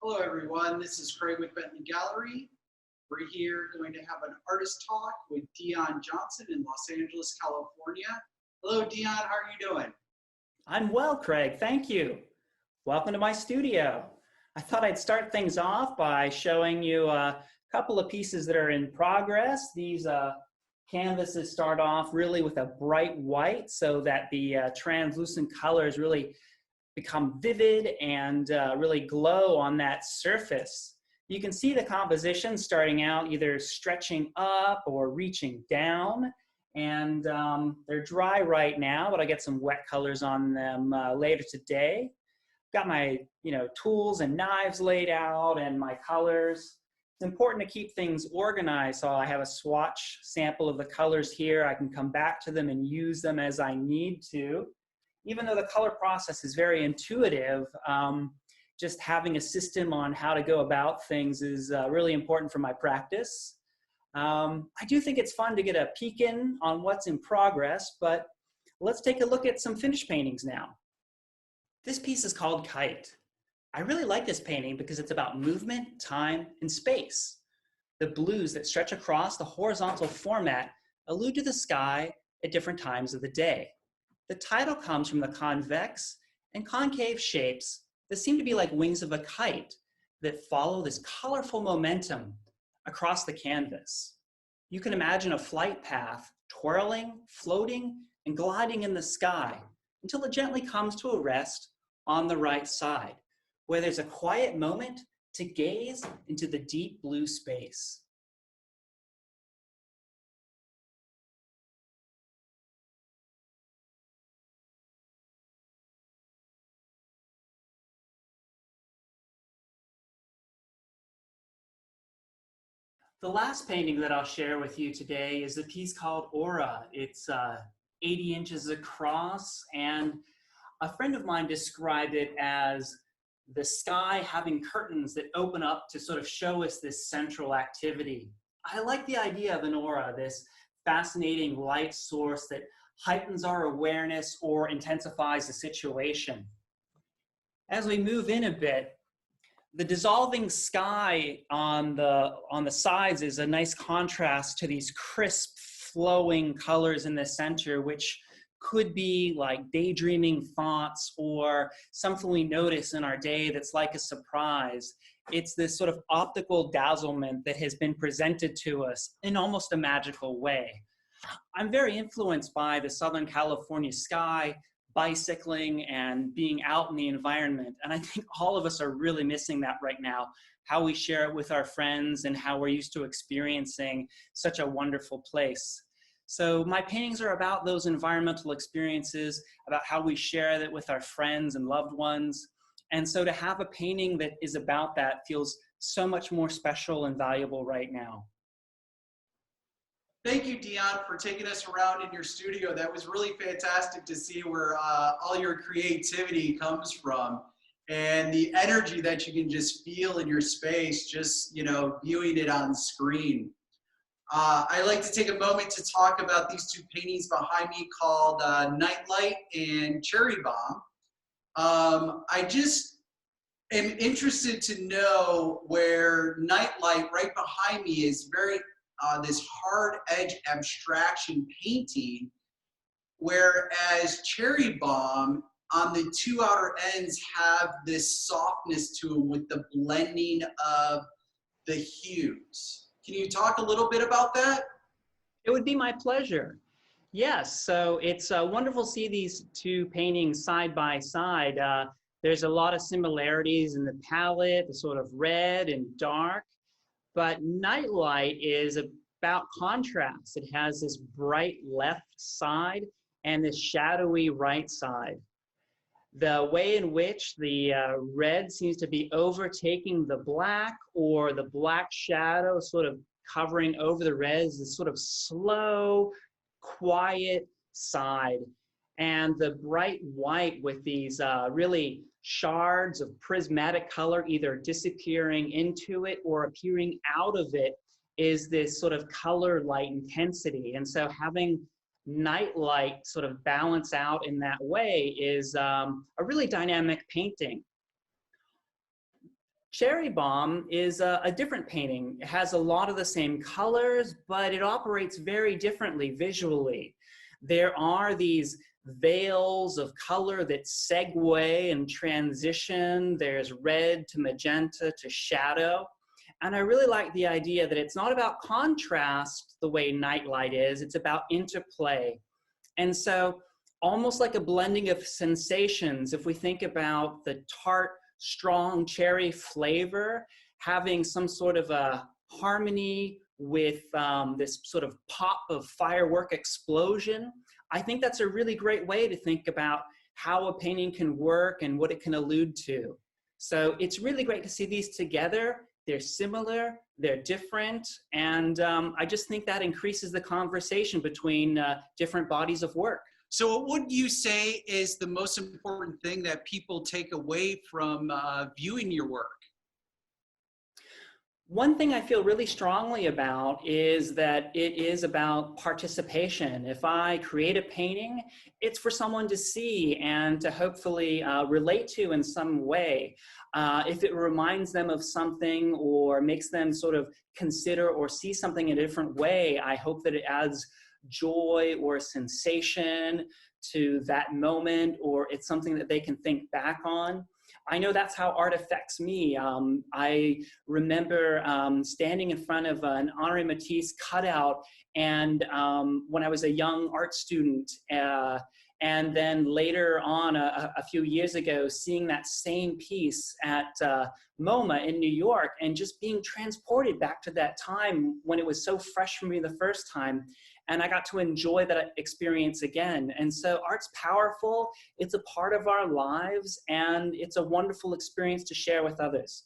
Hello everyone, this is Craig with Bentley Gallery. We're here going to have an artist talk with Dion Johnson in Los Angeles, California. Hello Dion, how are you doing? I'm well, Craig, thank you. Welcome to my studio. I thought I'd start things off by showing you a couple of pieces that are in progress. These canvases start off really with a bright white so that the translucent colors really become vivid and really glow on that surface. You can see the composition starting out either stretching up or reaching down, and they're dry right now, but I get some wet colors on them later today. Got my tools and knives laid out and my colors. It's important to keep things organized, so I have a swatch sample of the colors here. I can come back to them and use them as I need to. Even though the color process is very intuitive, just having a system on how to go about things is really important for my practice. I do think it's fun to get a peek in on what's in progress, but let's take a look at some finished paintings now. This piece is called Kite. I really like this painting because it's about movement, time, and space. The blues that stretch across the horizontal format allude to the sky at different times of the day. The title comes from the convex and concave shapes that seem to be like wings of a kite that follow this colorful momentum across the canvas. You can imagine a flight path twirling, floating, and gliding in the sky until it gently comes to a rest on the right side, where there's a quiet moment to gaze into the deep blue space. The last painting that I'll share with you today is a piece called Aura. It's 80 inches across, and a friend of mine described it as the sky having curtains that open up to sort of show us this central activity. I like the idea of an aura, this fascinating light source that heightens our awareness or intensifies the situation. As we move in a bit, the dissolving sky on the sides is a nice contrast to these crisp, flowing colors in the center, which could be like daydreaming thoughts or something we notice in our day that's like a surprise. It's this sort of optical dazzlement that has been presented to us in almost a magical way. I'm very influenced by the Southern California sky, bicycling, and being out in the environment. And I think all of us are really missing that right now, how we share it with our friends and how we're used to experiencing such a wonderful place. So my paintings are about those environmental experiences, about how we share that with our friends and loved ones. And so to have a painting that is about that feels so much more special and valuable right now. Thank you, Dion, for taking us around in your studio. That was really fantastic to see where all your creativity comes from and the energy that you can just feel in your space, just, viewing it on screen. I like to take a moment to talk about these two paintings behind me called Nightlight and Cherry Bomb. I just am interested to know where Nightlight right behind me is very this hard edge abstraction painting, whereas Cherry Bomb on the two outer ends have this softness to them with the blending of the hues. Can you talk a little bit about that? It would be my pleasure. Yes, so it's wonderful to see these two paintings side by side. There's a lot of similarities in the palette, the sort of red and dark, but Nightlight is about contrast. It has this bright left side and this shadowy right side. The way in which the red seems to be overtaking the black, or the black shadow sort of covering over the red, is this sort of slow, quiet side. And the bright white with these really shards of prismatic color either disappearing into it or appearing out of it is this sort of color light intensity. And so having Nightlight sort of balance out in that way is a really dynamic painting. Cherry Bomb is a different painting. It has a lot of the same colors, but it operates very differently visually. There are these veils of color that segue and transition. There's red to magenta to shadow. And I really like the idea that it's not about contrast the way Nightlight is, it's about interplay. And so almost like a blending of sensations, if we think about the tart, strong cherry flavor, having some sort of a harmony with this sort of pop of firework explosion, I think that's a really great way to think about how a painting can work and what it can allude to. So it's really great to see these together. They're similar, they're different, and I just think that increases the conversation between different bodies of work. So what would you say is the most important thing that people take away from viewing your work? One thing I feel really strongly about is that it is about participation. If I create a painting, it's for someone to see and to hopefully relate to in some way. If it reminds them of something or makes them sort of consider or see something in a different way, I hope that it adds joy or sensation to that moment, or it's something that they can think back on. I know that's how art affects me. I remember standing in front of an Henri Matisse cutout, and when I was a young art student, and then later on, a few years ago, seeing that same piece at MoMA in New York, and just being transported back to that time when it was so fresh for me the first time. And I got to enjoy that experience again. And so art's powerful, it's a part of our lives, and it's a wonderful experience to share with others.